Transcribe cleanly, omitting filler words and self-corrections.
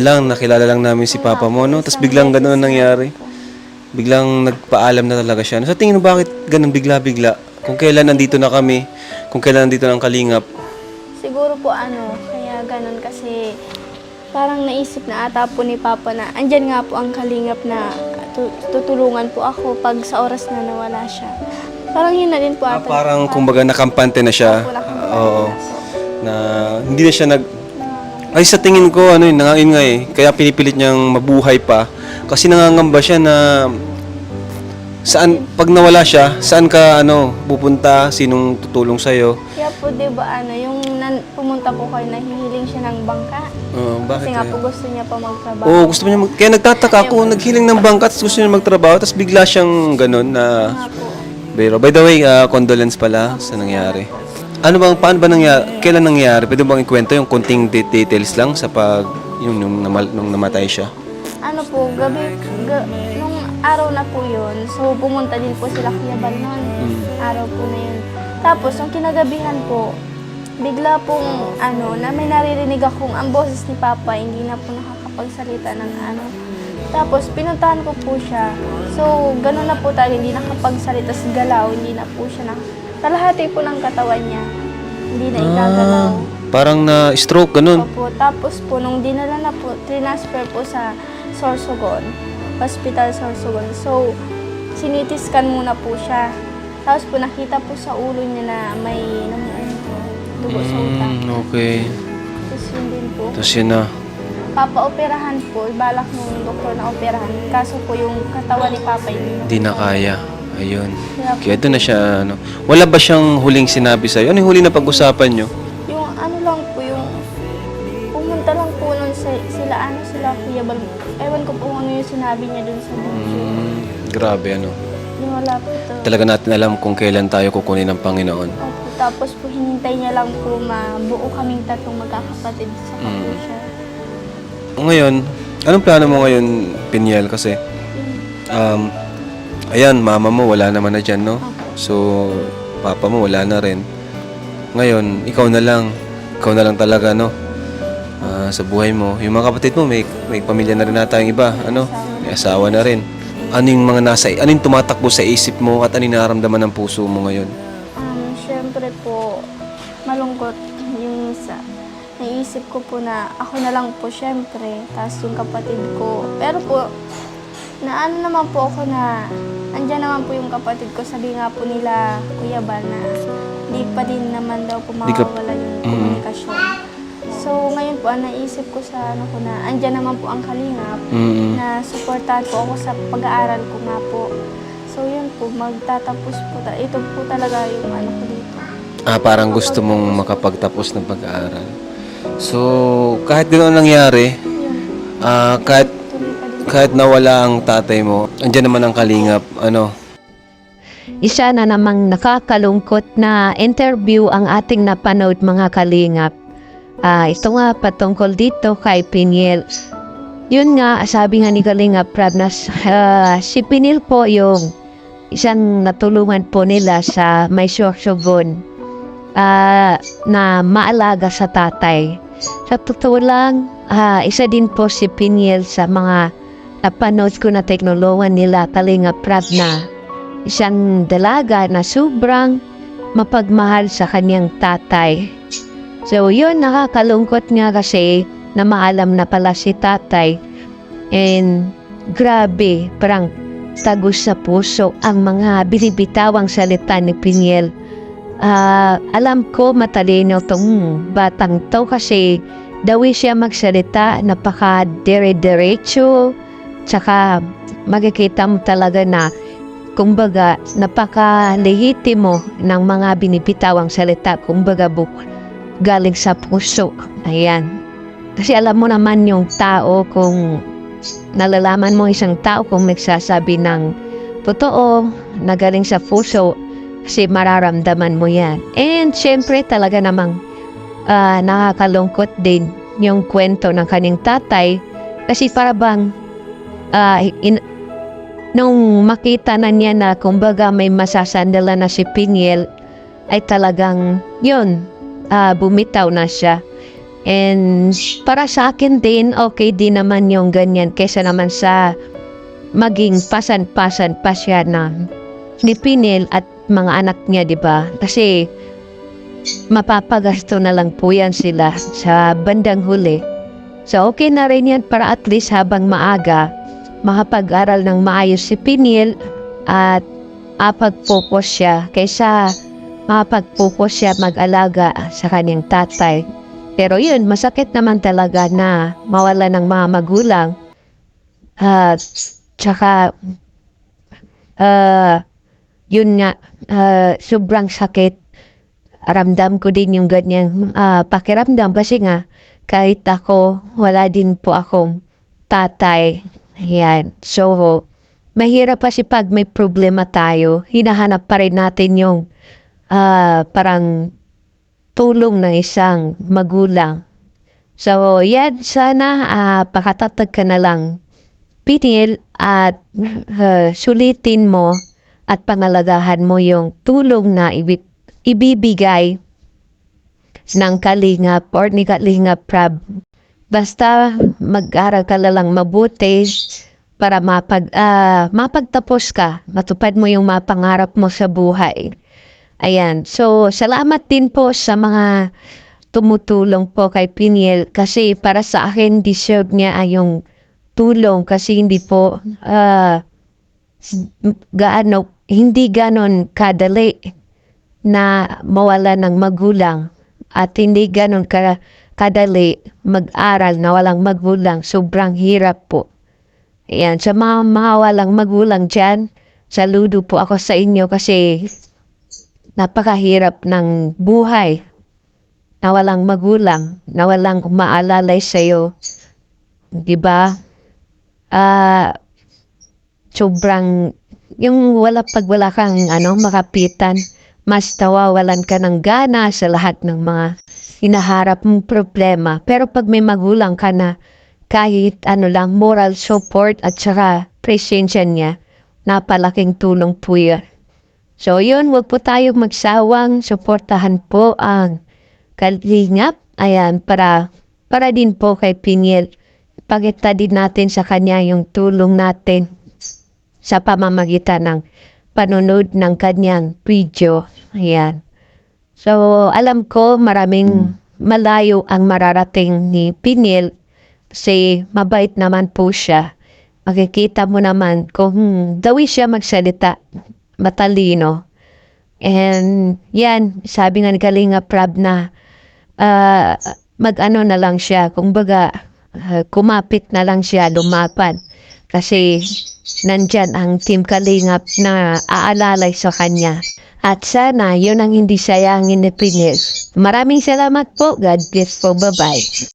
lang, nakilala lang namin si Papa mo, no? Tapos biglang gano'n ang nangyari. Biglang nagpaalam na talaga siya. Sa tingin mo, bakit ganun bigla-bigla? Kung kailan nandito na kami, kung kailan nandito na ang Kalingap. Siguro po kaya ganun kasi parang naisip na ata po ni Papa na andyan nga po ang Kalingap na tutulungan po ako pag sa oras na nawala siya. Parang yun na din po ata. Parang kumbaga nakampante na siya. Oo. Na hindi na siya Ay, sa tingin ko, yun nga eh. Kaya pinipilit niyang mabuhay pa. Kasi nangangamba siya na pag nawala siya, saan ka, pupunta, sinong tutulong sa'yo. Kaya po, di ba, yung pumunta po kayo, nahihiling siya ng bangka. Bakit? Kasi nga po gusto niya pa magtrabaho. Oo, gusto niya kaya nagtataka ako, naghiling ng bangka, tapos gusto niya magtrabaho, tapos bigla siyang ganun na. Nga po. Pero, by the way, condolence pala sa nangyari. Paano ba nangyari? Kailan nangyari? Pwede bang ikwento yung konting details lang sa nung namatay siya? Nung araw na po yun, so pumunta din po sila Kuya Bal noon. Araw po na yun. Tapos, nung kinagabihan po, bigla pong na may naririnig akong ang boses ni Papa, hindi na po nakakapagsalita ng Tapos, pinuntahan ko po siya. So, gano'n na po talaga, hindi nakapagsalita sa galaw, hindi na po siya kalahati po ng katawan niya. Hindi na ikagalaw. Parang na-stroke, ganun. Opo. Tapos po, nung dinala na po, transfer po sa Sorsogon, Hospital Sorsogon. So, sinitiskan muna po siya. Tapos po, nakita po sa ulo niya na may dugo sa utak. Okay. Tapos yun din po. Tapos yun na. Papa-operahan po, balak nung doktor na operahan. Kaso po, yung katawan ni Papa Hindi na kaya. Ayun. Kaya Kaya doon na siya, Wala ba siyang huling sinabi sa'yo? Ano yung huling na pag-usapan nyo? yung lang po, yung pumunta lang po nun sila Kuya Bal. Ewan ko po ano yung sinabi niya dun sa video. Grabe, Yung wala po to. Talaga natin alam kung kailan tayo kukunin ng Panginoon. Opo, tapos po hinintay niya lang po mabuo kaming tatlong magkakapatid sa siya. Ngayon, anong plano mo ngayon, Piniel? Kasi, ayan, mama mo wala naman na dyan, no? So, papa mo wala na rin. Ngayon, ikaw na lang talaga, no? Sa buhay mo. Yung mga kapatid mo, may pamilya na rin nata yung iba, may asawa na rin. Ano yung tumatakbo sa isip mo at ano yung nararamdaman ng puso mo ngayon? Siyempre po, malungkot yung naisip ko po na ako na lang po siyempre, tapos yung kapatid ko. Pero po, naman po ako na andyan naman po yung kapatid ko. Sabi nga po nila, Kuya Bal, na di pa din naman daw po mawawala yung komunikasyon. So, ngayon po, naisip ko sa ko na andyan naman po ang Kalingap na suportahan po ako sa pag-aaral ko nga po. So, yun po, magtatapos po. Ito po talaga yung ko dito. Parang gusto mong makapagtapos ng pag-aaral. So, kahit gano'n nangyari, kahit nawala ang tatay mo, andyan naman ang Kalingap, Isa na namang nakakalungkot na interview ang ating napanood, mga Kalingap. Ito nga patungkol dito kay Piniel. Yun nga, sabi nga ni Kalingap Prab na si Piniel po yung isang natulungan po nila sa may Sorsogon na maalaga sa tatay. Sa totoo lang, isa din po si Piniel sa mga napanood ko na teknolowan nila Kalingap Prab na isang dalaga na sobrang mapagmahal sa kanyang tatay. So yun, nakakalungkot nga kasi na maalam na pala si tatay. And grabe, parang tagos sa puso ang mga binibitawang salita ni Piniel. Alam ko matalino tong batang to kasi dawi siya magsalita, napaka dire-diretso. Tsaka makikita mo talaga na kumbaga napaka-lehitimo ng mga binibitawang salita, kumbaga galing sa puso. Ayan. Kasi alam mo naman yung tao, kung nalalaman mo isang tao kung nagsasabi ng totoo na galing sa puso, kasi mararamdaman mo yan. And syempre talaga namang nakakalungkot din yung kwento ng kanyang tatay, kasi para bang nung makita na niya na kumbaga may masasandala na si Piniel, ay talagang yun, bumitaw na siya. And para sa akin din, okay din naman yung ganyan kaysa naman sa maging pasan-pasan pa siya na ni Pinel at mga anak niya, di ba? Kasi mapapagasto na lang po yan sila sa bandang huli. So okay na rin yan para at least habang maaga, makapag-aral ng maayos si Pinel at apag-focus siya kaysa makapag-focus siya mag-alaga sa kanyang tatay. Pero yun, masakit naman talaga na mawala ng mga magulang. At tsaka, yun nga, sobrang sakit. Ramdam ko din yung ganyang pakiramdam kasi nga, kahit ako, wala din po akong tatay. Yan. So, mahirap kasi pag may problema tayo, hinahanap pa rin natin yung parang tulong ng isang magulang. So, yan, sana pakatatag ka na lang, Pinel, at sulitin mo at pangalagahan mo yung tulong na ibibigay ng Kalingap or ni Kalingap Prab. Basta mag-aral ka lang mabuti para mapagtapos ka, matupad mo yung mapangarap mo sa buhay. Ayan. So, salamat din po sa mga tumutulong po kay Pinel kasi para sa akin, deserve niya yung tulong kasi hindi po hindi ganon kadali na mawala ng magulang at hindi ganon kadali mag-aral na walang magulang. Sobrang hirap po. Ayan. Sa mga walang magulang dyan, saludo po ako sa inyo kasi napakahirap ng buhay na walang magulang, na walang umaalalay sa'yo. Diba? Sobrang, yung pag wala kang makapitan, mas nawawalan ka ng gana sa lahat ng mga hinaharap mong problema. Pero pag may magulang ka na, kahit lang, moral support at saka presensya niya, napalaking tulong po yan. So yun, wag po tayong magsawang suportahan po ang Kalingap. Ayan, para din po kay Pinel. Pakita din natin sa kanya yung tulong natin sa pamamagitan ng panonood ng kanyang video. Ayan. So, alam ko maraming malayo ang mararating ni Pinel kasi mabait naman po siya. Makikita mo naman kung dawi siya magsalita, matalino. And yan, sabi nga ni Kalingap Prab na na lang siya, kumbaga kumapit na lang siya, lumapan. Kasi nandyan ang Team Kalingap na aalalay sa kanya. At sana yun ang hindi sayangin ni Pinel. Maraming salamat po. God bless po. Bye-bye.